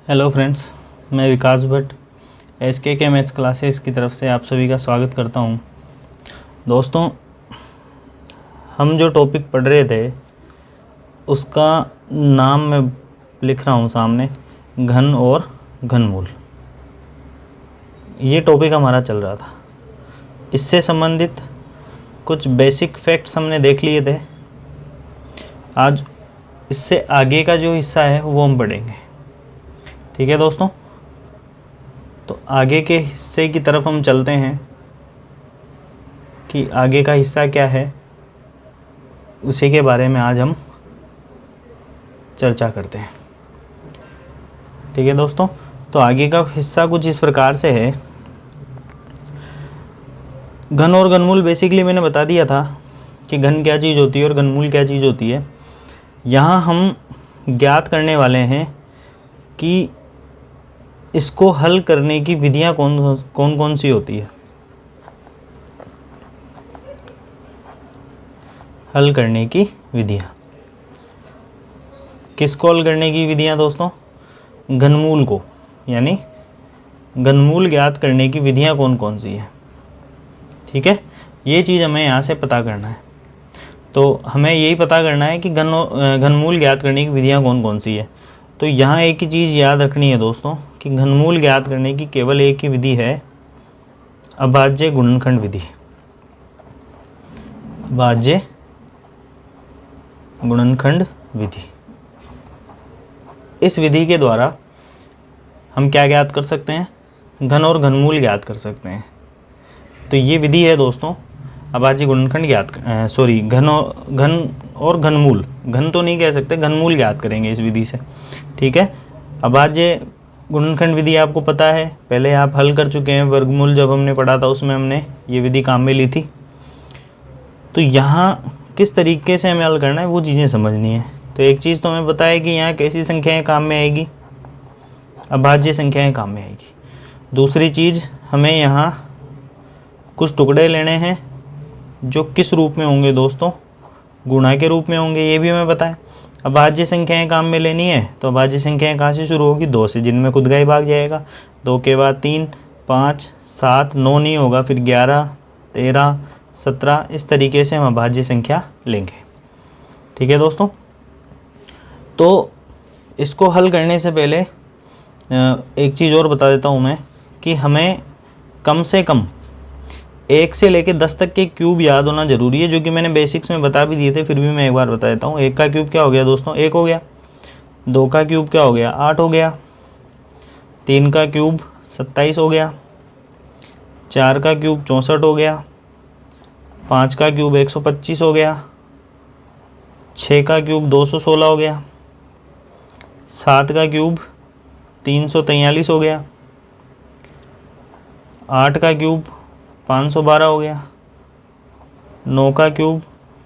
Hello friends, मैं विकास Bhatt SKK maths classes की तरफ से आप सभी का स्वागत करता हूं। दोस्तों, हम जो टॉपिक पढ़ रहे थे उसका नाम मैं लिख रहा हूं सामने, घन और घनमूल। ये टॉपिक हमारा चल रहा था। इससे संबंधित कुछ बेसिक फैक्ट्स हमने देख लिए थे। आज इससे आगे का जो हिस्सा है वो हम पढ़ेंगे। ठीक है दोस्तों, तो आगे के हिस्से की तरफ हम चलते हैं कि आगे का हिस्सा क्या है, उसी के बारे में आज हम चर्चा करते हैं। ठीक है दोस्तों, तो आगे का हिस्सा कुछ इस प्रकार से है। घन और घनमूल बेसिकली मैंने बता दिया था कि घन क्या चीज़ होती है और घनमूल क्या चीज़ होती है। यहाँ हम ज्ञात करने वाले हैं कि इसको हल करने की विधियाँ कौन कौन सी होती है। हल करने की विधियाँ, किसको हल करने की विधियाँ दोस्तों? घनमूल को, यानी घनमूल ज्ञात करने की विधियाँ कौन कौन सी है। ठीक है, ये चीज़ हमें यहाँ से पता करना है। तो हमें यही पता करना है कि घनमूल ज्ञात करने की विधियाँ कौन कौन सी है। तो यहाँ एक ही चीज़ याद रखनी है दोस्तों कि घनमूल ज्ञात करने की केवल एक ही विधि है, अभाज्य गुणनखंड विधि। अभाज्य गुणनखंड विधि। इस विधि के द्वारा हम क्या ज्ञात कर सकते हैं? घन और घनमूल ज्ञात कर सकते हैं। तो ये विधि है दोस्तों, अभाज्य गुणनखंड घन और घनमूल। घन तो नहीं कह सकते, घनमूल ज्ञात करेंगे इस विधि से। ठीक है, अभाज्य गुणनखंड विधि आपको पता है, पहले आप हल कर चुके हैं। वर्गमूल जब हमने पढ़ा था उसमें हमने ये विधि काम में ली थी। तो यहाँ किस तरीके से हमें हल करना है वो चीज़ें समझनी है। तो एक चीज़ तो हमें पता है कि यहाँ कैसी संख्याएं काम में आएगी, अभाज्य संख्याएं काम में आएगी। दूसरी चीज़, हमें यहाँ कुछ टुकड़े लेने हैं जो किस रूप में होंगे दोस्तों? गुणा के रूप में होंगे, ये भी हमें पता है। अभाज्य संख्याएं काम में लेनी है तो अभाज्य संख्याएं कहाँ से शुरू होगी? 2 से, जिनमें खुद का ही भाग जाएगा। 2 के बाद 3, 5, 7, 9 नहीं होगा, फिर 11, 13, 17, इस तरीके से हम अभाज्य संख्या लेंगे। ठीक है दोस्तों, तो इसको हल करने से पहले एक चीज़ और बता देता हूँ मैं कि हमें कम से कम 1 से लेकर 10 तक के क्यूब याद होना ज़रूरी है, जो कि मैंने बेसिक्स में बता भी दिए थे, फिर भी मैं एक बार बता देता हूँ। 1 का क्यूब क्या हो गया दोस्तों? 1 हो गया। 2 का क्यूब क्या हो गया? 8 हो गया। 3 का क्यूब 27 हो गया। 4 का क्यूब 64 हो गया। 5 का क्यूब 125 हो गया। 6 का क्यूब 216 हो गया। 7 का क्यूब 343 हो गया। 8 का क्यूब 512 हो गया। 9 का क्यूब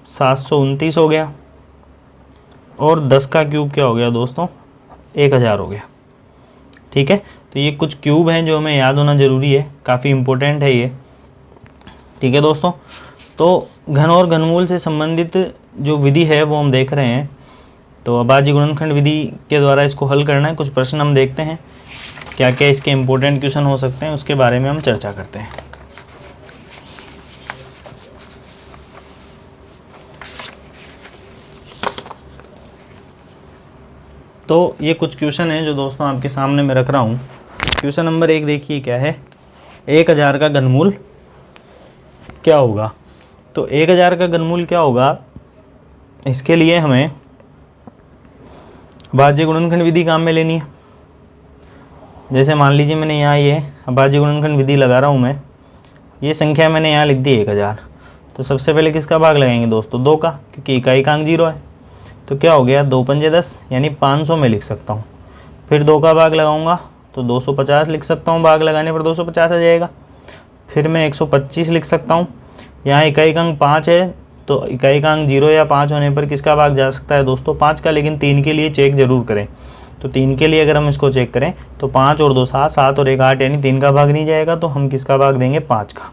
729 हो गया। और 10 का क्यूब क्या हो गया दोस्तों? 1000 हो गया। ठीक है, तो ये कुछ क्यूब हैं जो हमें याद होना ज़रूरी है, काफ़ी इम्पोर्टेंट है ये। ठीक है दोस्तों, तो घन और घनमूल से संबंधित जो विधि है वो हम देख रहे हैं। तो अभाज्य गुणनखंड विधि के द्वारा इसको हल करना है। कुछ प्रश्न हम देखते हैं, क्या क्या इसके इम्पोर्टेंट क्वेश्चन हो सकते हैं, उसके बारे में हम चर्चा करते हैं। तो ये कुछ क्वेश्चन हैं जो दोस्तों आपके सामने मैं रख रहा हूँ। क्वेश्चन नंबर 1 देखिए क्या है, 1000 का घनमूल क्या होगा? तो 1000 का घनमूल क्या होगा, इसके लिए हमें अभाज्य गुणनखंड विधि काम में लेनी है। जैसे मान लीजिए मैंने यहाँ ये अभाज्य गुणनखंड विधि लगा रहा हूँ मैं, ये संख्या मैंने यहाँ लिख दी 1000। तो सबसे पहले किसका भाग लगाएंगे दोस्तों? 2 का, क्योंकि इकाई का अंक 0 है। तो क्या हो गया? 2 पंजे 10, यानी 500 में लिख सकता हूँ। फिर 2 का भाग लगाऊंगा तो 250 लिख सकता हूँ, भाग लगाने पर 250 आ जाएगा। फिर मैं 125 लिख सकता हूँ। यहाँ इकाई का अंक 5 है, तो इकाई का अंक 0 या 5 होने पर किसका भाग जा सकता है दोस्तों? 5 का, लेकिन 3 के लिए चेक जरूर करें। तो 3 के लिए अगर हम इसको चेक करें तो 5 और 2 7, 7 और 1 8, यानी 3 का भाग नहीं जाएगा। तो हम किसका भाग देंगे? 5 का।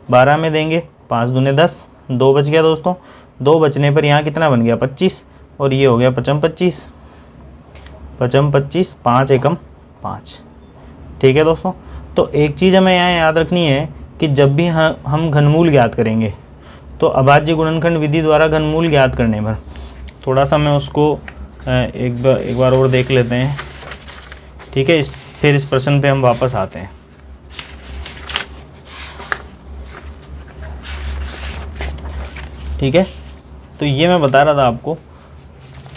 12 में देंगे, 5 दूने 10, 2 बच गया दोस्तों। 2 बचने पर यहाँ कितना बन गया? 25, और ये हो गया 25 25। पचम 25, 5 एकम 5। ठीक है दोस्तों, तो एक चीज़ हमें यहाँ याद रखनी है कि जब भी हम घनमूल ज्ञात करेंगे तो अभाज्य गुणनखंड विधि द्वारा घनमूल ज्ञात करने पर, थोड़ा सा मैं उसको एक बार और देख लेते हैं। ठीक है, फिर इस प्रश्न पे हम वापस आते हैं। ठीक है, तो ये मैं बता रहा था आपको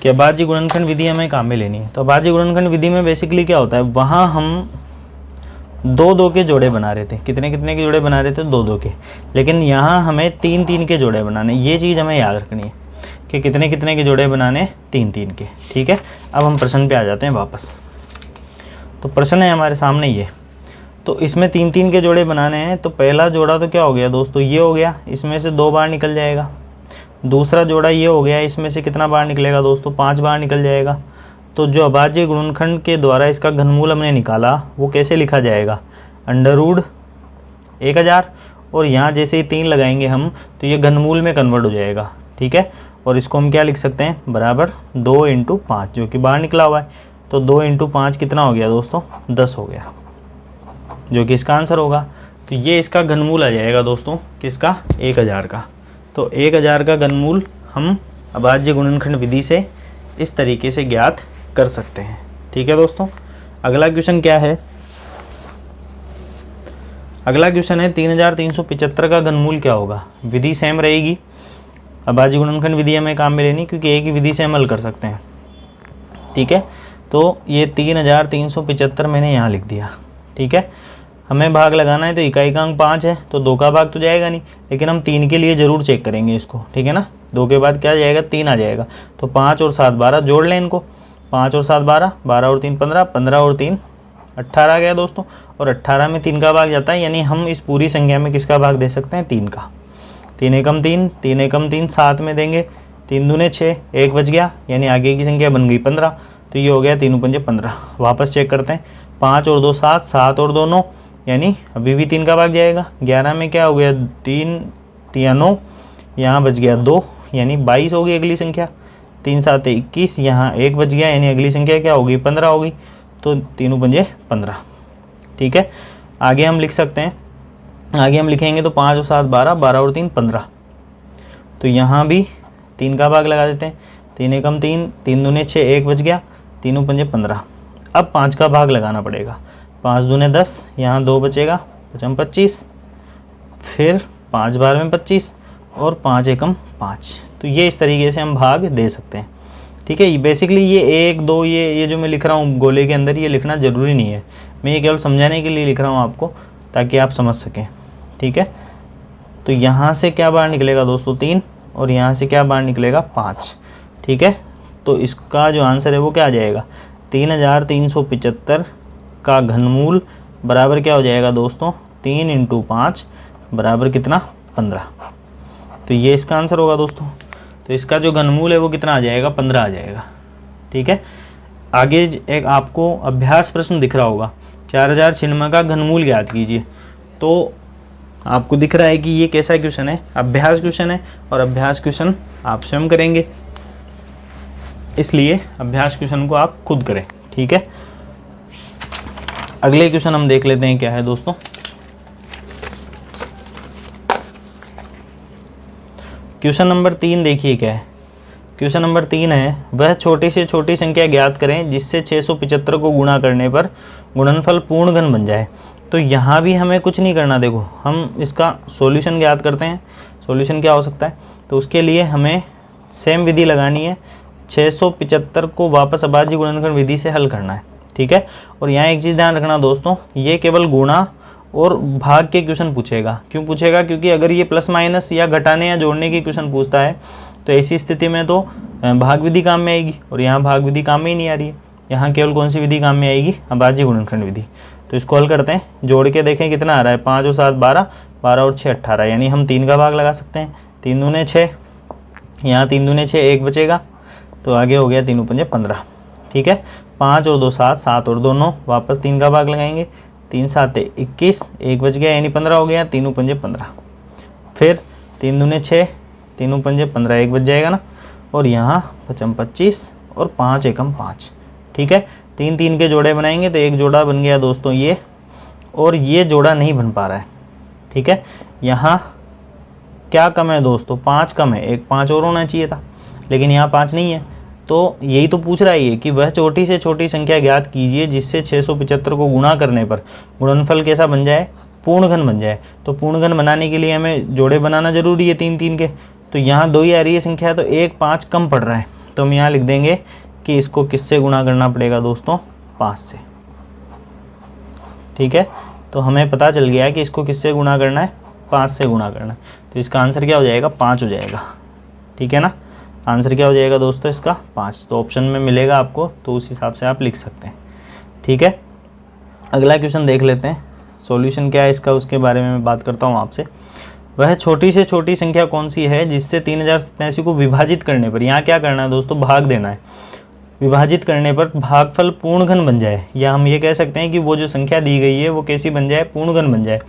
कि अभाज्य गुणनखंड विधि हमें काम में लेनी है। तो अभाज्य गुणनखंड विधि में बेसिकली क्या होता है, वहाँ हम 2-2 के जोड़े बना रहे थे। कितने कितने के जोड़े बना रहे थे, 2-2 के। लेकिन यहाँ हमें 3-3 के जोड़े बनाने, ये चीज़ हमें याद रखनी है कि कितने कितने के जोड़े बनाने, 3-3 के। ठीक है, अब हम प्रश्न पे आ जाते हैं वापस। तो प्रश्न है हमारे सामने ये, तो इसमें 3-3 के जोड़े बनाने हैं। तो पहला जोड़ा तो क्या हो गया दोस्तों, ये हो गया, इसमें से 2 बार निकल जाएगा। दूसरा जोड़ा ये हो गया, इसमें से कितना बार निकलेगा दोस्तों, 5 बार निकल जाएगा। तो जो अभाज्य गुणनखंड के द्वारा इसका घनमूल हमने निकाला वो कैसे लिखा जाएगा, √1000, और यहाँ जैसे ही 3 लगाएंगे हम तो ये घनमूल में कन्वर्ट हो जाएगा। ठीक है, और इसको हम क्या लिख सकते हैं, बराबर 2 × 5, जो कि बाहर निकला हुआ है। तो 2 × 5 कितना हो गया दोस्तों, 10 हो गया, जो कि इसका आंसर होगा। तो ये इसका घनमूल आ जाएगा दोस्तों, किसका, 1000 का। तो 1000 का घनमूल हम अभाज्य गुणनखंड विधि से इस तरीके से ज्ञात कर सकते हैं। ठीक है दोस्तों, अगला क्वेश्चन क्या है, अगला क्वेश्चन है 3375 का घनमूल क्या होगा। विधि सेम रहेगी, अभाज्य गुणनखंड विधि हमें काम में लेनी, क्योंकि एक ही विधि से हम हल कर सकते हैं। ठीक है, तो ये 3375 मैंने यहाँ लिख दिया। ठीक है, हमें भाग लगाना है, तो इकाई का अंक 5 है, तो 2 का भाग तो जाएगा नहीं, लेकिन हम 3 के लिए ज़रूर चेक करेंगे इसको। ठीक है ना, 2 के बाद क्या जाएगा, 3 आ जाएगा। तो 5 और 7 12, जोड़ लें इनको, 5 और 7 12, 12 और 3 15, 15 और 3 18 आ गया दोस्तों। और 18 में 3 का भाग जाता है, यानी हम इस पूरी संख्या में किसका भाग दे सकते हैं, 3 का। 3 एकम 3, 3 एकम 3 7 में देंगे, 3 दूने 6, 1 बच गया, यानी आगे की संख्या बन गई 15। तो ये हो गया 3 × 5 15। वापस चेक करते हैं, 5 और 2 7, 7 और 2 9, यानी अभी भी 3 का भाग जाएगा। 11 में क्या हो गया, 3 3 9, यहाँ बच गया 2, यानी 22 होगी अगली संख्या। 3 7 21, यहाँ 1 बच गया, यानी अगली संख्या क्या होगी, 15 होगी। तो 3 × 5 15। ठीक है, आगे हम लिख सकते हैं, आगे हम लिखेंगे तो 5 और 7 12, 12 और 3 15। तो यहाँ भी 3 का भाग लगा देते हैं, 3 एकम 3, 3 दूने 6, 1 बच गया, 3 × 5 15। अब 5 का भाग लगाना पड़ेगा, 5 दूने 10, यहाँ 2 बचेगा, 5 25, फिर 5 बार में 25 और 5 एकम 5। तो ये इस तरीके से हम भाग दे सकते हैं। ठीक है, बेसिकली ये 1 2 ये जो मैं लिख रहा हूँ गोले के अंदर, ये लिखना ज़रूरी नहीं है, मैं ये केवल समझाने के लिए लिख रहा हूँ आपको, ताकि आप समझ सकें। ठीक है, तो यहाँ से क्या बाहर निकलेगा दोस्तों, 3, और यहाँ से क्या बाहर निकलेगा, 5। ठीक है, तो इसका जो आंसर है वो क्या आ जाएगा, 3375 का घनमूल बराबर क्या हो जाएगा दोस्तों, 3 × 5 बराबर कितना, 15। तो ये इसका आंसर होगा दोस्तों। तो इसका जो घनमूल है वो कितना आ जाएगा, 15 आ जाएगा। ठीक है, आगे एक आपको अभ्यास प्रश्न दिख रहा होगा, 4096 का घनमूल ज्ञात कीजिए। तो आपको दिख रहा है कि ये कैसा क्वेश्चन है, अभ्यास क्वेश्चन है, और अभ्यास क्वेश्चन आप स्वयं करेंगे, इसलिए अभ्यास क्वेश्चन को आप खुद करें। ठीक है, अगले क्वेश्चन हम देख लेते हैं क्या है दोस्तों। क्वेश्चन नंबर 3 देखिए क्या है। क्वेश्चन नंबर 3 है, वह छोटी से छोटी संख्या ज्ञात करें जिससे 675 को गुणा करने पर गुणनफल पूर्ण घन बन जाए। तो यहाँ भी हमें कुछ नहीं करना, देखो हम इसका सॉल्यूशन ज्ञात करते हैं। सॉल्यूशन क्या हो सकता है, तो उसके लिए हमें सेम विधि लगानी है, 675 को वापस अभाज्य गुणनखंड विधि से हल करना है। ठीक है, और यहाँ एक चीज़ ध्यान रखना दोस्तों, ये केवल गुणा और भाग के क्वेश्चन पूछेगा। क्यों पूछेगा, क्योंकि अगर ये प्लस माइनस या घटाने या जोड़ने की क्वेश्चन पूछता है तो ऐसी स्थिति में तो भाग विधि काम में आएगी, और यहाँ भाग विधि काम में ही नहीं आ रही है। यहाँ केवल कौन सी विधि काम में आएगी, अभाज्य गुणनखंड विधि। तो इसको हल करते हैं, जोड़ के देखें कितना आ रहा है, 5 और 7 12, 12 और 6 18, यानी हम 3 का भाग लगा सकते हैं। 3 दूने 6, यहाँ 3 दूने 6, 1 बचेगा, तो आगे हो गया 3 × 5 15। ठीक है, 5 और 2 7, 7 और 2 9, वापस 3 का भाग लगाएंगे, 3 7 21, 1 बच गया, यानी 15 हो गया, 3 × 5 15। फिर 3 दूने 6, 3 × 5 15, 1 बच जाएगा ना, और यहाँ 5 25 और 5 एकम 5, ठीक है, 3 3 के जोड़े बनाएंगे तो एक जोड़ा बन गया दोस्तों ये, और ये जोड़ा नहीं बन पा रहा है। ठीक है, यहाँ क्या कम है दोस्तों, 5 कम है, एक 5 और होना चाहिए था, लेकिन यहाँ 5 नहीं है। तो यही तो पूछ रहा है ये कि वह छोटी से छोटी संख्या ज्ञात कीजिए जिससे 675 को गुणा करने पर गुणनफल कैसा बन जाए, पूर्णघन बन जाए। तो पूर्णघन बनाने के लिए हमें जोड़े बनाना जरूरी है 3 3 के। तो यहाँ 2 ही आ रही है संख्या, तो एक 5 कम पड़ रहा है, तो हम यहाँ लिख देंगे कि इसको किससे गुणा करना पड़ेगा दोस्तों, 5 से। ठीक है, तो हमें पता चल गया है कि इसको किससे गुणा करना है, 5 से गुणा करना है। तो इसका आंसर क्या हो जाएगा, 5 हो जाएगा। ठीक है ना, आंसर क्या हो जाएगा दोस्तों इसका, 5। तो ऑप्शन में मिलेगा आपको, तो उस हिसाब से आप लिख सकते हैं। ठीक है, अगला क्वेश्चन देख लेते हैं, सॉल्यूशन क्या है इसका उसके बारे में मैं बात करता हूँ आपसे। वह छोटी से छोटी संख्या कौन सी है जिससे 3087 को विभाजित करने पर, यहाँ क्या करना है दोस्तों, भाग देना है, विभाजित करने पर भागफल पूर्णघन बन जाए, या हम ये कह सकते हैं कि वो जो संख्या दी गई है वो कैसी बन जाए, पूर्णघन बन जाए।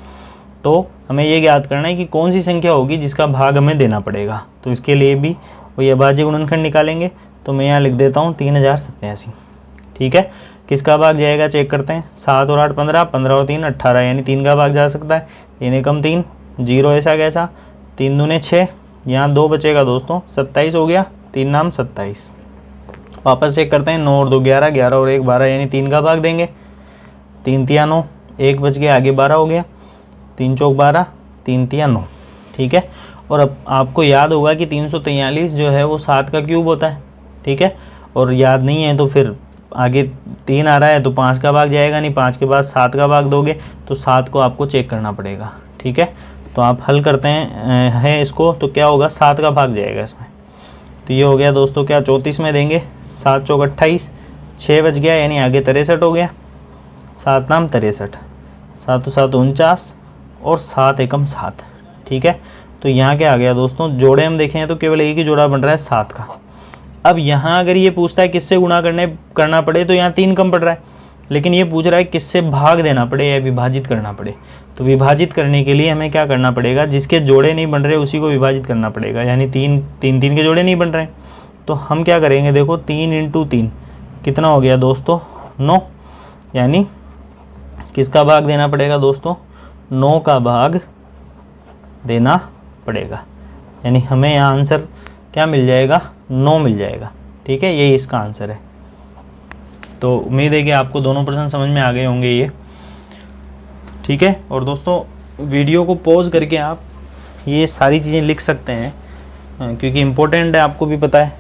तो हमें ये ज्ञात करना है कि कौन सी संख्या होगी जिसका भाग हमें देना पड़ेगा। तो इसके लिए भी वही अभाज्य गुणनखंड निकालेंगे। तो मैं यहाँ लिख देता हूँ 3087। ठीक है, किसका भाग जाएगा चेक करते हैं, 7 और 8 15, 15 और 3 18, यानी 3 का भाग जा सकता है, 3 एकम 3, 0 ऐसा कैसा, 3 दूने 6, यहाँ 2 बचेगा दोस्तों, 27 हो गया, 3 नाम 27। वापस चेक करते हैं, 9 और 2 11, 11 और 1 12, यानी 3 का भाग देंगे, 3 तिया 9, 1 बच गया, आगे 12 हो गया, 3 चौक 12, 3 तिया 9। ठीक है, और अब आपको याद होगा कि 343 जो है वो 7 का क्यूब होता है। ठीक है, और याद नहीं है तो फिर आगे 3 आ रहा है तो 5 का भाग जाएगा नहीं, 5 के बाद 7 का भाग दोगे तो 7 को आपको चेक करना पड़ेगा। ठीक है, तो आप हल करते हैं इसको, तो क्या होगा, 7 का भाग जाएगा इसमें। तो ये हो गया दोस्तों क्या, 34 में देंगे, 7 चौक 28, 6 बच गया, यानी आगे 63 हो गया, 7 नाम 63, 7 7 49 और 7 एकम 7। ठीक है, तो यहाँ क्या आ गया दोस्तों, जोड़े हम देखें तो केवल एक ही जोड़ा बन रहा है 7 का। अब यहाँ अगर ये पूछता है किससे गुणा करना पड़े, तो यहाँ 3 कम पड़ रहा है, लेकिन ये पूछ रहा है किससे भाग देना पड़े या विभाजित करना पड़े। तो विभाजित करने के लिए हमें क्या करना पड़ेगा, जिसके जोड़े नहीं बन रहे उसी को विभाजित करना पड़ेगा, यानी 3 3 के जोड़े नहीं बन रहे। तो हम क्या करेंगे, देखो 3 × 3 कितना हो गया दोस्तों, 9, यानी किसका भाग देना पड़ेगा दोस्तों, 9 का भाग देना पड़ेगा, यानी हमें यहाँ आंसर क्या मिल जाएगा, 9 मिल जाएगा। ठीक है, यही इसका आंसर है। तो उम्मीद है कि आपको दोनों प्रश्न समझ में आ गए होंगे ये। ठीक है, और दोस्तों वीडियो को पॉज करके आप ये सारी चीज़ें लिख सकते हैं, क्योंकि इम्पोर्टेंट है, आपको भी पता है।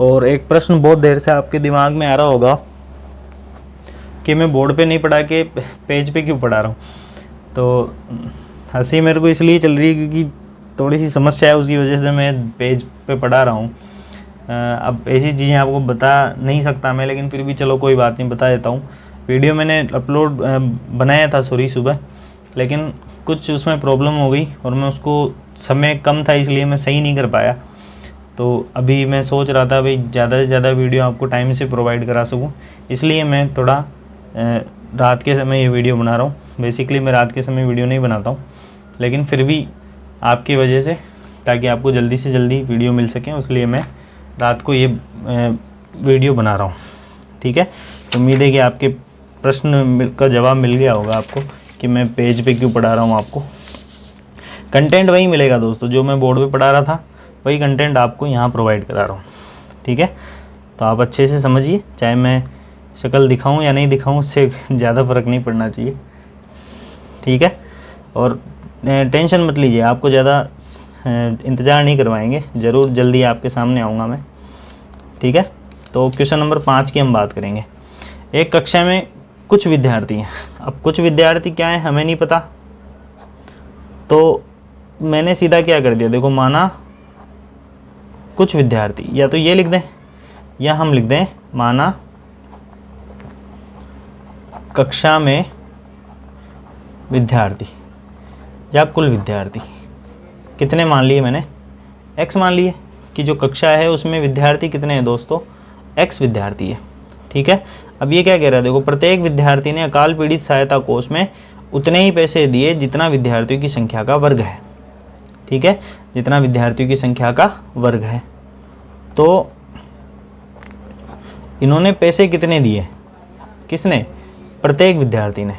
और एक प्रश्न बहुत देर से आपके दिमाग में आ रहा होगा कि मैं बोर्ड पे नहीं पढ़ा के पेज पे क्यों पढ़ा रहा हूँ। तो हंसी मेरे को इसलिए चल रही है क्योंकि थोड़ी सी समस्या है, उसकी वजह से मैं पेज पे पढ़ा रहा हूँ। अब ऐसी चीज़ें आपको बता नहीं सकता मैं, लेकिन फिर भी चलो कोई बात नहीं, बता देता हूँ। वीडियो मैंने बनाया था सुबह, लेकिन कुछ उसमें प्रॉब्लम हो गई और मैं उसको, समय कम था इसलिए मैं सही नहीं कर पाया। तो अभी मैं सोच रहा था भाई ज़्यादा से ज़्यादा वीडियो आपको टाइम से प्रोवाइड करा सकूँ, इसलिए मैं थोड़ा रात के समय ये वीडियो बना रहा हूँ। बेसिकली मैं रात के समय वीडियो नहीं बनाता हूँ, लेकिन फिर भी आपकी वजह से, ताकि आपको जल्दी से जल्दी वीडियो मिल सके, इसलिए मैं रात को ये वीडियो बना रहा हूँ। ठीक है, तो उम्मीद है कि आपके प्रश्न का जवाब मिल गया होगा आपको कि मैं पेज पे क्यों पढ़ा रहा हूँ। आपको कंटेंट वही मिलेगा दोस्तों, जो मैं बोर्ड पे पढ़ा रहा था वही कंटेंट आपको यहाँ प्रोवाइड करा रहा हूँ। ठीक है, तो आप अच्छे से समझिए, चाहे मैं शक्ल दिखाऊँ या नहीं दिखाऊँ, उससे ज़्यादा फ़र्क नहीं पड़ना चाहिए। ठीक है, और टेंशन मत लीजिए, आपको ज़्यादा इंतज़ार नहीं करवाएंगे, ज़रूर जल्दी आपके सामने आऊँगा मैं। ठीक है, तो क्वेश्चन नंबर 5 की हम बात करेंगे। एक कक्षा में कुछ विद्यार्थी हैं। अब कुछ विद्यार्थी क्या है हमें नहीं पता, तो मैंने सीधा क्या कर दिया, देखो माना कुछ विद्यार्थी, या तो ये लिख दें या हम लिख दें माना कक्षा में विद्यार्थी या कुल विद्यार्थी। कितने मान लिए मैंने, x मान लिए कि जो कक्षा है उसमें विद्यार्थी कितने हैं दोस्तों, x विद्यार्थी है। ठीक है, अब ये क्या कह रहा है, देखो प्रत्येक विद्यार्थी ने अकाल पीड़ित सहायता कोष में उतने ही पैसे दिए जितना विद्यार्थियों की संख्या का वर्ग है। ठीक है, जितना विद्यार्थियों की संख्या का वर्ग है। तो इन्होंने पैसे कितने दिए, किसने, प्रत्येक विद्यार्थी ने,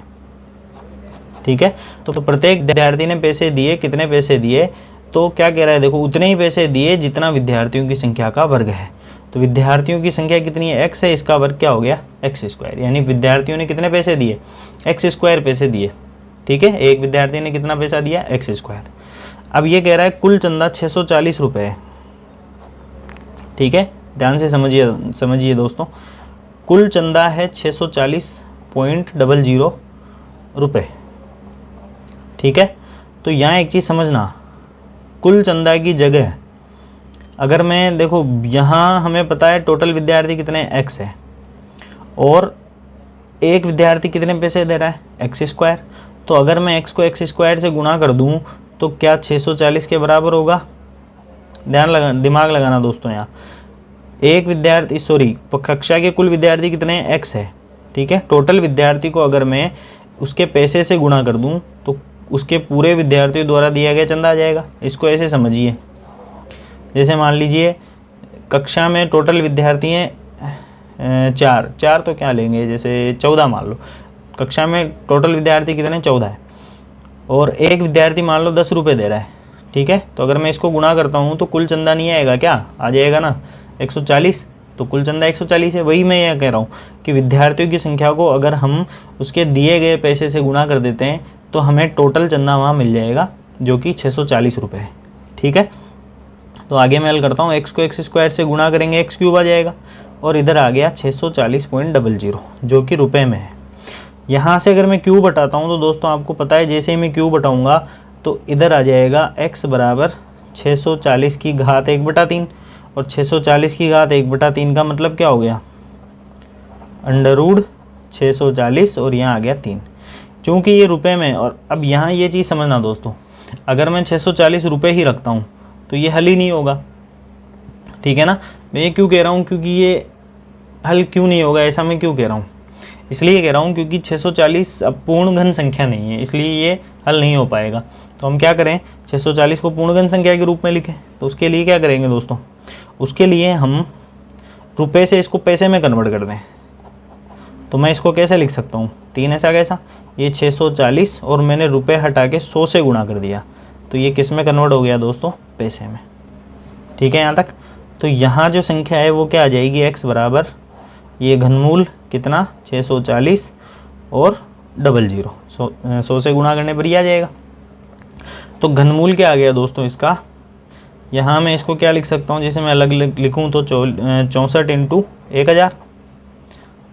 ठीक है। तो प्रत्येक विद्यार्थी ने पैसे दिए, कितने पैसे दिए, तो क्या कह रहा है देखो, उतने ही पैसे दिए जितना विद्यार्थियों की संख्या का वर्ग है। तो विद्यार्थियों की संख्या कितनी है, x है, इसका वर्ग क्या हो गया, एक्स स्क्वायर, यानी विद्यार्थियों ने कितने पैसे दिए, एक्स स्क्वायर पैसे दिए, ठीक है। एक विद्यार्थी ने कितना पैसा दिया, एक्स स्क्वायर। अब ये कह रहा है कुल चंदा 640 रुपये है, ठीक है, ध्यान से समझिए दोस्तों, कुल चंदा है 640.00 रुपये, ठीक है। तो यहाँ एक चीज़ समझना, कुल चंदा की जगह अगर मैं देखो, यहाँ हमें पता है टोटल विद्यार्थी कितने, x है, और एक विद्यार्थी कितने पैसे दे रहा है, एक्स स्क्वायर। तो अगर मैं x को एक्स स्क्वायर से गुणा कर दूँ तो क्या 640 के बराबर होगा, दिमाग लगाना दोस्तों। यहाँ एक विद्यार्थी, कक्षा के कुल विद्यार्थी कितने हैं, x है, ठीक है। टोटल विद्यार्थी को अगर मैं उसके पैसे से गुणा कर दूँ तो उसके पूरे विद्यार्थियों द्वारा दिया गया चंदा आ जाएगा। इसको ऐसे समझिए, जैसे मान लीजिए कक्षा में टोटल विद्यार्थी हैं चार तो क्या लेंगे, जैसे 14 मान लो, कक्षा में टोटल विद्यार्थी कितने, 14 है, और एक विद्यार्थी मान लो 10 रुपये दे रहा है, ठीक है। तो अगर मैं इसको गुणा करता हूँ तो कुल चंदा नहीं आएगा, क्या आ जाएगा ना, 140। तो कुल चंदा 140 है। वही मैं यह कह रहा हूँ कि विद्यार्थियों की संख्या को अगर हम उसके दिए गए पैसे से गुणा कर देते हैं तो हमें टोटल चंदा वहाँ मिल जाएगा, जो कि 640 रुपये है, ठीक है। तो आगे मैं हल करता हूँ, x को एक्स स्क्वायर से गुणा करेंगे x क्यूब आ जाएगा, और इधर आ गया 640.00 जो कि रुपए में है। यहाँ से अगर मैं क्यूब हटाता हूँ तो दोस्तों आपको पता है, जैसे ही मैं क्यूब हटाऊँगा तो इधर आ जाएगा x बराबर 640 की घात 1/3, और 640 की घात 1/3 का मतलब क्या हो गया, √640, और यहाँ आ गया 3, चूँकि ये रुपए में। और अब यहाँ ये चीज़ समझना दोस्तों, अगर मैं 640 रुपये ही रखता हूँ तो ये हल ही नहीं होगा, ठीक है ना। मैं ये क्यों कह रहा हूँ, क्योंकि ये हल क्यों नहीं होगा, ऐसा मैं क्यों कह रहा हूँ, इसलिए कह रहा हूँ क्योंकि 640 अब पूर्ण घन संख्या नहीं है, इसलिए ये हल नहीं हो पाएगा। तो हम क्या करें, 640 को पूर्ण घन संख्या के रूप में लिखें। तो उसके लिए क्या करेंगे दोस्तों, उसके लिए हम रुपये से इसको पैसे में कन्वर्ट कर दें। तो मैं इसको कैसे लिख सकता हूँ, 3 ऐसा कैसा, ये 640 और मैंने रुपये हटा के 100 से गुणा कर दिया, तो ये किस में कन्वर्ट हो गया दोस्तों, पैसे में, ठीक है यहाँ तक। तो यहाँ जो संख्या है वो क्या आ जाएगी, x बराबर ये घनमूल कितना 640 और 00, 100 से गुणा करने पर ही आ जाएगा। तो घनमूल क्या आ गया दोस्तों इसका, यहाँ मैं इसको क्या लिख सकता हूँ, जैसे मैं अलग लिखूँ तो 64 × 1000,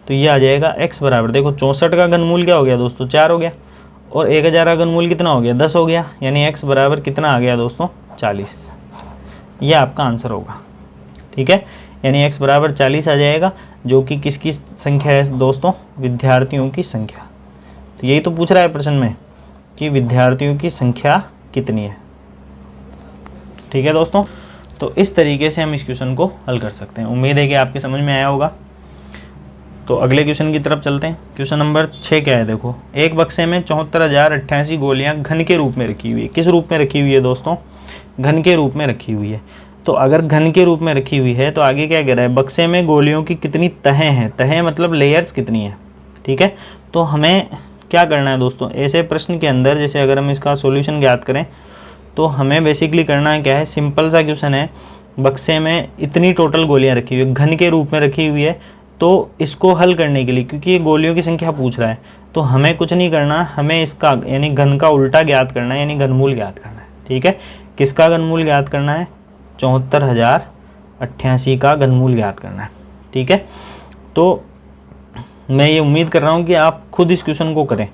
तो ये आ जाएगा x बराबर, देखो 64 का घनमूल क्या हो गया दोस्तों, 4 हो गया, और 1000 का घनमूल कितना हो गया, 10 हो गया, यानी x बराबर कितना आ गया दोस्तों, 40। ये आपका आंसर होगा, ठीक है। यानी x बराबर 40 आ जाएगा, जो कि किसकी संख्या है दोस्तों, विद्यार्थियों की संख्या। तो यही तो पूछ रहा है प्रश्न में कि विद्यार्थियों की संख्या कितनी है, ठीक है दोस्तों। तो इस तरीके से हम इस क्वेश्चन को हल कर सकते हैं। उम्मीद है कि आपके समझ में आया होगा। तो अगले क्वेश्चन की तरफ चलते हैं। क्वेश्चन नंबर 6 क्या है, देखो, एक बक्से में 74,088 गोलियां घन के रूप में रखी हुई है। किस रूप में रखी हुई है दोस्तों, घन के रूप में रखी हुई है। तो अगर घन के रूप में रखी हुई है तो आगे क्या कह रहा है, बक्से में गोलियों की कितनी तहें हैं, तहें मतलब लेयर्स कितनी है, ठीक है। तो हमें क्या करना है दोस्तों, ऐसे प्रश्न के अंदर जैसे अगर हम इसका सॉल्यूशन ज्ञात करें तो हमें बेसिकली करना है क्या है, सिंपल सा क्वेश्चन है, बक्से में इतनी टोटल गोलियां रखी हुई है, घन के रूप में रखी हुई है। तो इसको हल करने के लिए, क्योंकि ये गोलियों की संख्या पूछ रहा है, तो हमें कुछ नहीं करना, हमें इसका यानी घन का उल्टा ज्ञात करना है, यानी घनमूल ज्ञात करना है, ठीक है। किसका घनमूल ज्ञात करना है, 74,088 का घनमूल ज्ञात करना है, ठीक है। तो मैं ये उम्मीद कर रहा हूँ कि आप खुद इस क्वेश्चन को करें,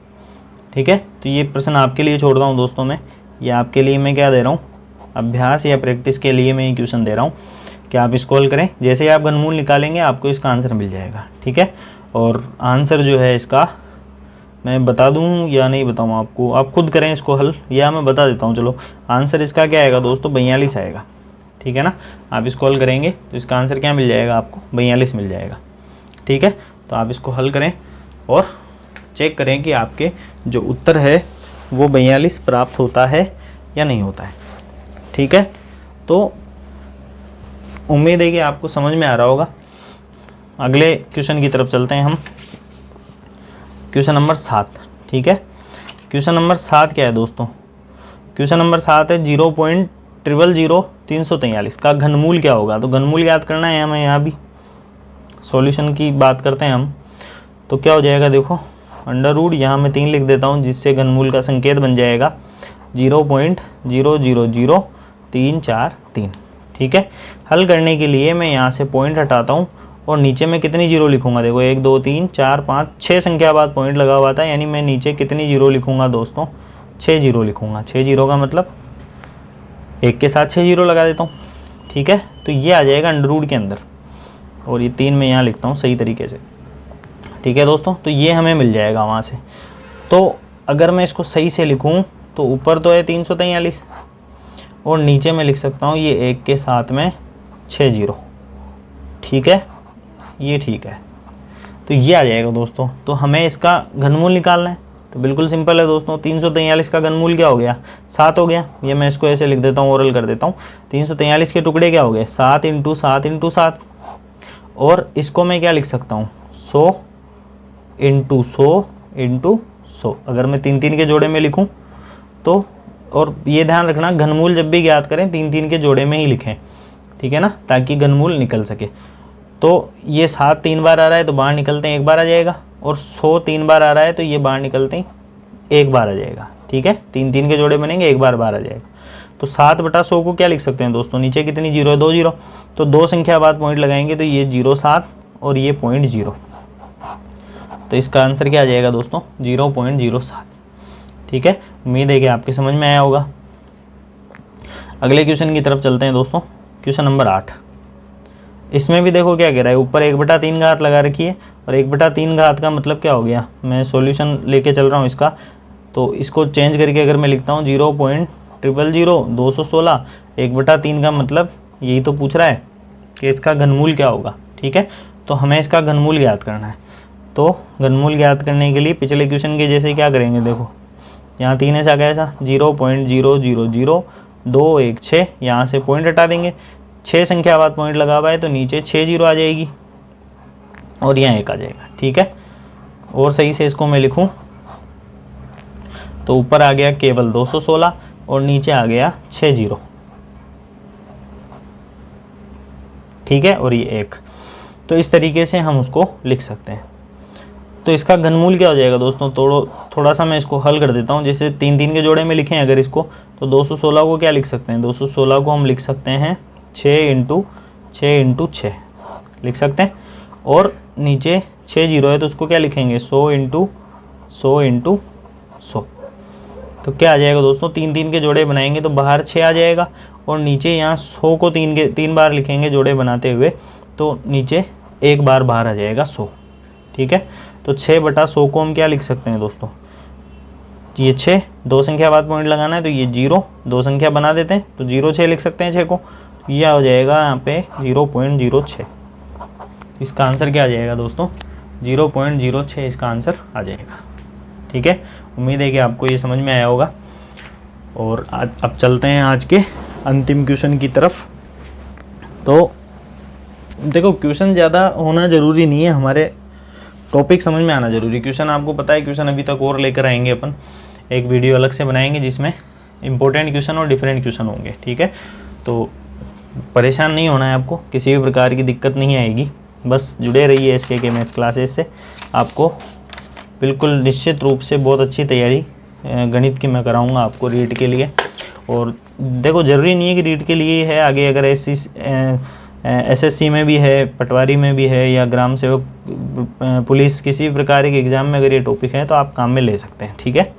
ठीक है। तो ये प्रश्न आपके लिए छोड़ रहा हूँ दोस्तों, मैं ये आपके लिए मैं क्या दे रहा हूँ, अभ्यास या प्रैक्टिस के लिए मैं ये क्वेश्चन दे रहा हूँ कि आप इसको हल करें। जैसे ही आप घनमूल निकालेंगे आपको इसका आंसर मिल जाएगा, ठीक है। और आंसर जो है इसका मैं बता दूं या नहीं बताऊं आपको, आप खुद करें इसको हल, या मैं बता देता हूं। चलो, आंसर इसका क्या आएगा दोस्तों, 42 आएगा, ठीक है ना। आप इसको हल करेंगे तो इसका आंसर क्या मिल जाएगा आपको, 42 मिल जाएगा, ठीक है। तो आप इसको हल करें और चेक करें कि आपके जो उत्तर है वो 42 प्राप्त होता है या नहीं होता है, ठीक है। तो उम्मीद है कि आपको समझ में आ रहा होगा। अगले क्वेश्चन की तरफ चलते हैं हम। क्वेश्चन नंबर 7, ठीक है। क्वेश्चन नंबर 7 क्या है दोस्तों? क्वेश्चन नंबर 7 है 0.00343 का घनमूल क्या होगा। तो घनमूल याद करना है हमें, यहाँ भी सॉल्यूशन की बात करते हैं हम। तो क्या हो जाएगा देखो, अंडर रूट यहाँ मैं 3 लिख देता हूँ, जिससे घनमूल का संकेत बन जाएगा 0.000343, ठीक है। हल करने के लिए मैं यहाँ से पॉइंट हटाता हूँ और नीचे में कितनी जीरो लिखूंगा, देखो 1 2 3 4 5 6 संख्या बाद पॉइंट लगा हुआ था, यानी मैं नीचे कितनी जीरो लिखूंगा दोस्तों, 6 जीरो लिखूंगा। 6 जीरो का मतलब 1 के साथ 6 जीरो लगा देता हूँ, ठीक है। तो ये आ जाएगा अंडर रूट के अंदर, और ये 3 मैं यहाँ लिखता हूँ सही तरीके से, ठीक है दोस्तों। तो ये हमें मिल जाएगा वहाँ से। तो अगर मैं इसको सही से लिखूँ तो ऊपर तो है 343 और नीचे मैं लिख सकता हूँ ये 1 के साथ में 6 जीरो, ठीक है, ये ठीक है। तो ये आ जाएगा दोस्तों। तो हमें इसका घनमूल निकालना है, तो बिल्कुल सिंपल है दोस्तों। 343 का घनमूल क्या हो गया, 7 हो गया। ये मैं इसको ऐसे लिख देता हूँ, ओरल कर देता हूँ। 343 के टुकड़े क्या हो गए, 7 × 7 × 7, और इसको मैं क्या लिख सकता हूँ, 100 × 100 × 100। अगर मैं 3 3 के जोड़े में लिखूँ तो, और ये ध्यान रखना घनमूल जब भी ज्ञात करें 3 3 के जोड़े में ही लिखें, ठीक है ना, ताकि घनमूल निकल सके। तो ये 7 3 बार आ रहा है तो बाहर निकलते हैं 1 बार आ जाएगा, और 100 3 बार आ रहा है तो ये बाहर निकलते हैं 1 बार आ जाएगा, ठीक है। 3 3 के जोड़े बनेंगे, 1 बार बाहर आ जाएगा। तो 7/100 को क्या लिख सकते हैं दोस्तों, नीचे कितनी जीरो है, 2 जीरो, तो 2 संख्या बाद पॉइंट लगाएंगे तो ये 0.7 और ये 0.0, तो इसका आंसर क्या आ जाएगा दोस्तों, 0.07, ठीक है। उम्मीद है कि आपके समझ में आया होगा। अगले क्वेश्चन की तरफ चलते हैं दोस्तों। क्वेश्चन नंबर 8, इसमें भी देखो क्या कह रहा है, ऊपर 1/3 घात लगा रखी है, और 1/3 घात का मतलब क्या हो गया, मैं सॉल्यूशन लेके चल रहा हूँ इसका, तो इसको चेंज करके अगर मैं लिखता हूँ 0.0000216, 1/3 का मतलब यही तो पूछ रहा है कि इसका घनमूल क्या होगा, ठीक है। तो हमें इसका घनमूल ज्ञात करना है। तो घनमूल ज्ञात करने के लिए पिछले क्वेश्चन के जैसे क्या करेंगे, देखो यहाँ 3 ऐसा कैसा 0.0000216, यहाँ से पॉइंट हटा देंगे, 6 संख्या बाद पॉइंट लगा हुआ है तो नीचे 6 जीरो आ जाएगी और यहाँ 1 आ जाएगा, ठीक है। और सही से इसको मैं लिखूं तो ऊपर आ गया केवल 216 और नीचे आ गया 6 जीरो, ठीक है, और ये 1। तो इस तरीके से हम उसको लिख सकते हैं। तो इसका घनमूल क्या हो जाएगा दोस्तों, थोड़ा सा मैं इसको हल कर देता हूँ। जैसे 3 3 के जोड़े में लिखें अगर इसको, तो 216 को क्या लिख सकते हैं, 216 को हम लिख सकते हैं 6 × 6 × 6 लिख सकते हैं, और नीचे 6 जीरो है तो उसको क्या लिखेंगे, 100 × 100 × 100। तो क्या आ जाएगा दोस्तों, 3 3 के जोड़े बनाएंगे तो बाहर 6 आ जाएगा, और नीचे यहाँ 100 को 3 बार लिखेंगे जोड़े बनाते हुए, तो नीचे 1 बार बाहर आ जाएगा 100, ठीक है। तो 6/100 को हम क्या लिख सकते हैं दोस्तों, ये 6, 2 संख्या बाद पॉइंट लगाना है तो ये 0, 2 संख्या बना देते हैं तो 0.6 लिख सकते हैं 6 को, यह हो जाएगा यहाँ पे 0.06। इसका आंसर क्या आ जाएगा दोस्तों, 0.06 इसका आंसर आ जाएगा, ठीक है। उम्मीद है कि आपको ये समझ में आया होगा। और अब चलते हैं आज के अंतिम क्वेश्चन की तरफ। तो देखो क्वेश्चन ज़्यादा होना ज़रूरी नहीं है, हमारे टॉपिक समझ में आना जरूरी। क्वेश्चन आपको पता है, क्वेश्चन अभी तक और लेकर आएंगे अपन, एक वीडियो अलग से बनाएंगे जिसमें इंपॉर्टेंट क्वेश्चन और डिफरेंट क्वेश्चन होंगे, ठीक है। तो परेशान नहीं होना है आपको, किसी भी प्रकार की दिक्कत नहीं आएगी, बस जुड़े रहिए SKK मैथ्स क्लासेस से। आपको बिल्कुल निश्चित रूप से बहुत अच्छी तैयारी गणित की मैं कराऊंगा आपको रीट के लिए। और देखो ज़रूरी नहीं है कि रीट के लिए है, आगे अगर SSC में भी है, पटवारी में भी है, या ग्राम सेवक पुलिस किसी प्रकार के एग्जाम में अगर ये टॉपिक है तो आप काम में ले सकते हैं, ठीक है।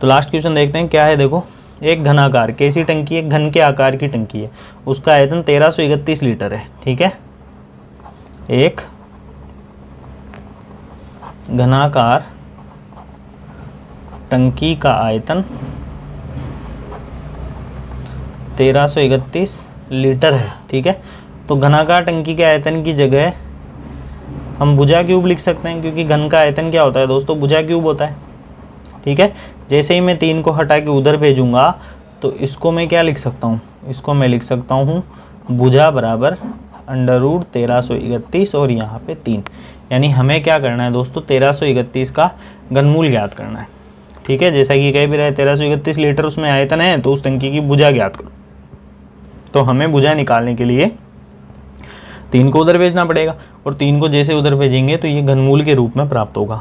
तो लास्ट क्वेश्चन देखते हैं क्या है। देखो एक घनाकार कैसी टंकी है, घन के आकार की टंकी है, उसका आयतन 1331 लीटर है, ठीक है। एक घनाकार टंकी का आयतन 1331 लीटर है, ठीक है। तो घनाकार टंकी के आयतन की जगह हम भुजा क्यूब लिख सकते हैं, क्योंकि घन का आयतन क्या होता है दोस्तों, भुजा क्यूब होता है, ठीक है। जैसे ही मैं 3 को हटा के उधर भेजूंगा तो इसको मैं क्या लिख सकता हूँ, इसको मैं लिख सकता हूँ भुजा बराबर √1331 और यहाँ पे 3, यानी हमें क्या करना है दोस्तों, 1331 का घनमूल ज्ञात करना है। ठीक है, जैसा कि कह भी रहे 1331 लीटर उसमें आयतन है, तो उस टंकी की भुजा ज्ञात करो। तो हमें भुजा निकालने के लिए 3 को उधर भेजना पड़ेगा, और 3 को जैसे उधर भेजेंगे तो ये घनमूल के रूप में प्राप्त होगा।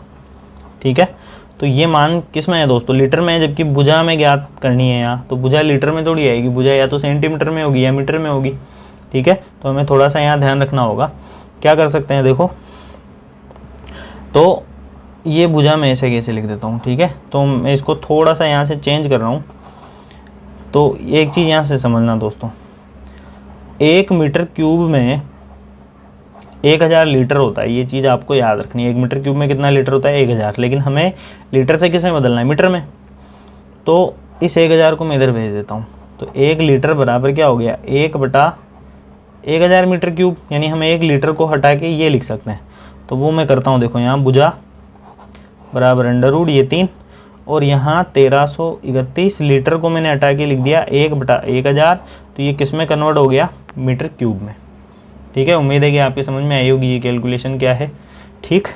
ठीक है, तो ये मान किस में है दोस्तों, लीटर में है, जबकि भुजा में ज्ञात करनी है यहाँ, तो भुजा लीटर में थोड़ी आएगी, भुजा या तो सेंटीमीटर में होगी या मीटर में होगी। ठीक है, तो हमें थोड़ा सा यहाँ ध्यान रखना होगा। क्या कर सकते हैं देखो, तो ये भुजा में ऐसे कैसे लिख देता हूँ। ठीक है, तो मैं इसको थोड़ा सा यहाँ से चेंज कर रहा हूँ। तो एक चीज़ यहाँ से समझना दोस्तों, 1 मीटर क्यूब में 1000 लीटर होता है, ये चीज़ आपको याद रखनी है। 1 मीटर क्यूब में कितना लीटर होता है, 1000, लेकिन हमें लीटर से किस में बदलना है, मीटर में। तो इस 1000 को मैं इधर भेज देता हूँ, तो 1 लीटर बराबर क्या हो गया, 1/1000 मीटर क्यूब, यानी हमें 1 लीटर को हटा के ये लिख सकते हैं। तो वो मैं करता हूँ, देखो यहाँ भुजा बराबर √ ये 3, और यहाँ 1331 लीटर को मैंने हटा के लिख दिया 1/1000, तो ये किस में कन्वर्ट हो गया, मीटर क्यूब में। ठीक है, उम्मीद है कि आपके समझ में आई होगी ये कैलकुलेशन क्या है। ठीक,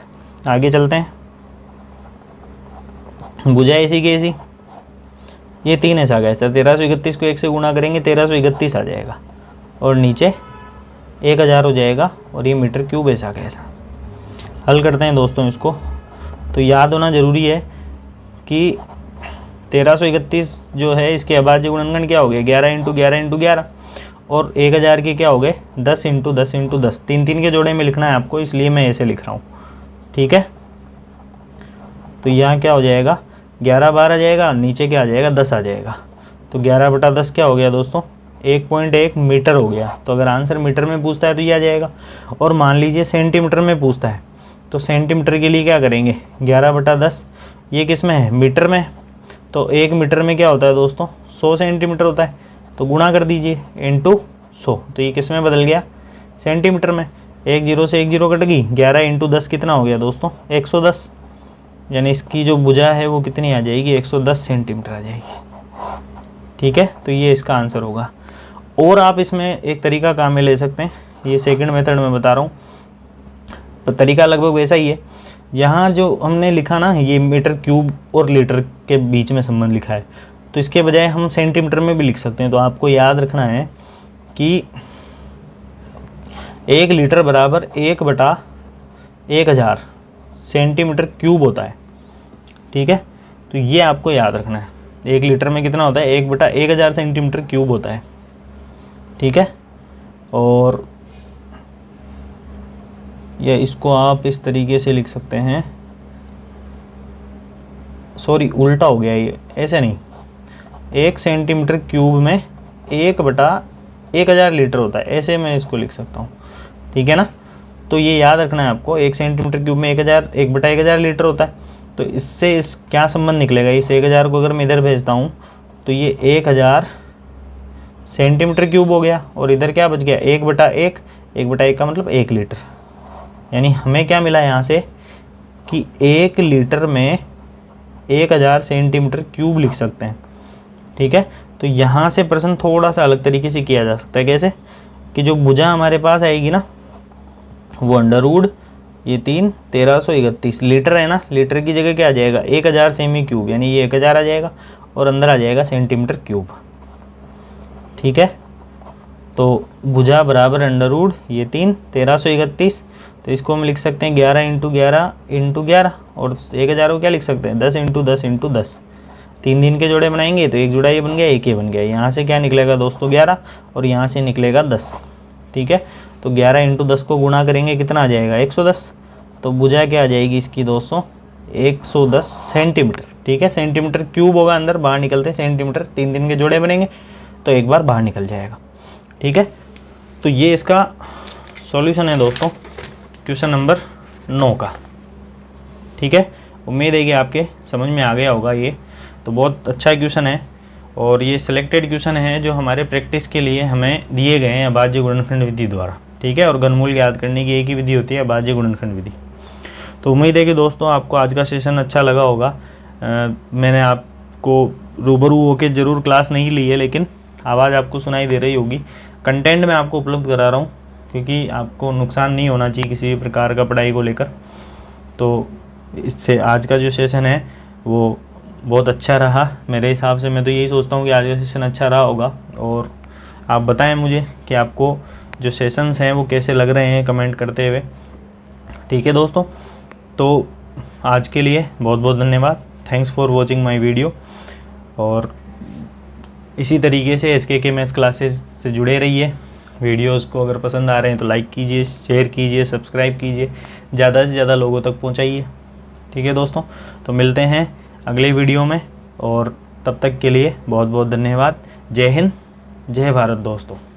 आगे चलते हैं। भुजा ऐसी की ऐसी, ये 3 ऐसा गया, 1331 को 1 से गुणा करेंगे 1331 आ जाएगा, और नीचे 1000 हो जाएगा, और ये मीटर क्यूब ऐसा कैसा। हल करते हैं दोस्तों इसको। तो याद होना ज़रूरी है कि 1331 जो है इसके अभाज्य गुणनखंड क्या हो गया, 11 × 11 × 11, और 1000 के क्या हो गए, 10 × 10 × 10, 3 के जोड़े में लिखना है आपको, इसलिए मैं ऐसे लिख रहा हूँ। ठीक है, तो यहाँ क्या हो जाएगा, 11 बार आ जाएगा, नीचे क्या आ जाएगा, 10 आ जाएगा। तो 11/10 क्या हो गया दोस्तों, 1.1 मीटर हो गया। तो अगर आंसर मीटर में पूछता है तो ये आ जाएगा। और मान लीजिए सेंटीमीटर में पूछता है, तो सेंटीमीटर के लिए क्या करेंगे, 11/10, ये किस में है, मीटर में। तो 1 मीटर में क्या होता है दोस्तों, 100 सेंटीमीटर होता है, तो गुणा कर दीजिए × 100, तो ये किस में बदल गया, सेंटीमीटर में। 1 0 से 1 0 कट गई, 11 × 10 कितना हो गया दोस्तों, 110, यानी इसकी जो भुजा है वो कितनी आ जाएगी, 110 सेंटीमीटर आ जाएगी। ठीक है, तो ये इसका आंसर होगा। और आप इसमें एक तरीका काम में ले सकते हैं, ये सेकंड मेथड में बता रहा हूँ, तो तरीका लगभग वैसा ही है। यहाँ जो हमने लिखा ना, ये मीटर क्यूब और लीटर के बीच में संबंध लिखा है, तो इसके बजाय हम सेंटीमीटर में भी लिख सकते हैं। तो आपको याद रखना है कि 1 लीटर बराबर 1/1000 सेंटीमीटर क्यूब होता है। ठीक है, तो ये आपको याद रखना है, 1 लीटर में कितना होता है, 1/1000 सेंटीमीटर क्यूब होता है। ठीक है, और या इसको आप इस तरीके से लिख सकते हैं, सॉरी उल्टा हो गया ये, ऐसे नहीं, 1 सेंटीमीटर क्यूब में 1/1000 लीटर होता है, ऐसे मैं इसको लिख सकता हूँ। ठीक है ना, तो ये याद रखना है आपको, 1 सेंटीमीटर क्यूब में 1/1000 लीटर होता है। तो इससे इस क्या संबंध निकलेगा, इस 1000 को अगर मैं इधर भेजता हूँ तो ये 1000 सेंटीमीटर क्यूब हो गया, और इधर क्या बच गया, 1/1, 1/1 का मतलब 1 लीटर। यानी हमें क्या मिला यहाँ से कि 1 लीटर में 1000 सेंटीमीटर क्यूब लिख सकते हैं। ठीक है, तो यहाँ से प्रश्न थोड़ा सा अलग तरीके से किया जा सकता है। कैसे कि जो भुजा हमारे पास आएगी ना, वो √ ये 3 1331 लीटर है ना, लीटर की जगह क्या आ जाएगा, 1000 सेमी क्यूब, यानी ये 1000 आ जाएगा, और अंदर आ जाएगा सेंटीमीटर क्यूब। ठीक है, तो भुजा बराबर √ ये 3 1331, तो इसको हम लिख सकते हैं 11 × 11 × 11, और 1000 को क्या लिख सकते हैं, 10 × 10 × 10। 3 के जोड़े बनाएंगे तो एक जोड़ा ये बन गया, एक ये बन गया। यहाँ से क्या निकलेगा दोस्तों, 11, और यहाँ से निकलेगा 10। ठीक है, तो 11 × 10 को गुणा करेंगे, कितना आ जाएगा, 110। तो भुजा क्या आ जाएगी इसकी दोस्तों, 110 सेंटीमीटर। ठीक है, सेंटीमीटर क्यूब होगा अंदर, बाहर निकलते सेंटीमीटर, 3 के जोड़े बनेंगे तो एक बार बाहर निकल जाएगा। ठीक है, तो ये इसका सॉल्यूशन है दोस्तों क्वेश्चन नंबर 9 का। ठीक है, उम्मीद है कि आपके समझ में आ गया होगा। ये तो बहुत अच्छा क्वेश्चन है, और ये सिलेक्टेड क्वेश्चन है जो हमारे प्रैक्टिस के लिए हमें दिए गए हैं अभाज्य गुणनखंड विधि द्वारा। ठीक है, और घनमूल याद करने की एक ही विधि होती है, अभाज्य गुणनखंड विधि। तो उम्मीद है कि दोस्तों आपको आज का सेशन अच्छा लगा होगा। मैंने आपको रूबरू होकर ज़रूर क्लास नहीं ली है, लेकिन आवाज़ आपको सुनाई दे रही होगी। कंटेंट मैं आपको उपलब्ध करा रहा हूँ, क्योंकि आपको नुकसान नहीं होना चाहिए किसी भी प्रकार का पढ़ाई को लेकर। तो इससे आज का जो सेशन है वो बहुत अच्छा रहा मेरे हिसाब से। मैं तो यही सोचता हूँ कि आज का सेशन अच्छा रहा होगा। और आप बताएं मुझे कि आपको जो सेशंस हैं वो कैसे लग रहे हैं कमेंट करते हुए। ठीक है दोस्तों, तो आज के लिए बहुत बहुत धन्यवाद। Thanks for watching my video. और इसी तरीके से SKK मैथ्स क्लासेस से जुड़े रहिए। वीडियोस को अगर पसंद आ रहे हैं तो लाइक कीजिए, शेयर कीजिए, सब्सक्राइब कीजिए, ज़्यादा से ज़्यादा लोगों तक पहुंचाइए। ठीक है दोस्तों, तो मिलते हैं अगले वीडियो में, और तब तक के लिए बहुत बहुत धन्यवाद। जय हिंद, जय भारत दोस्तों।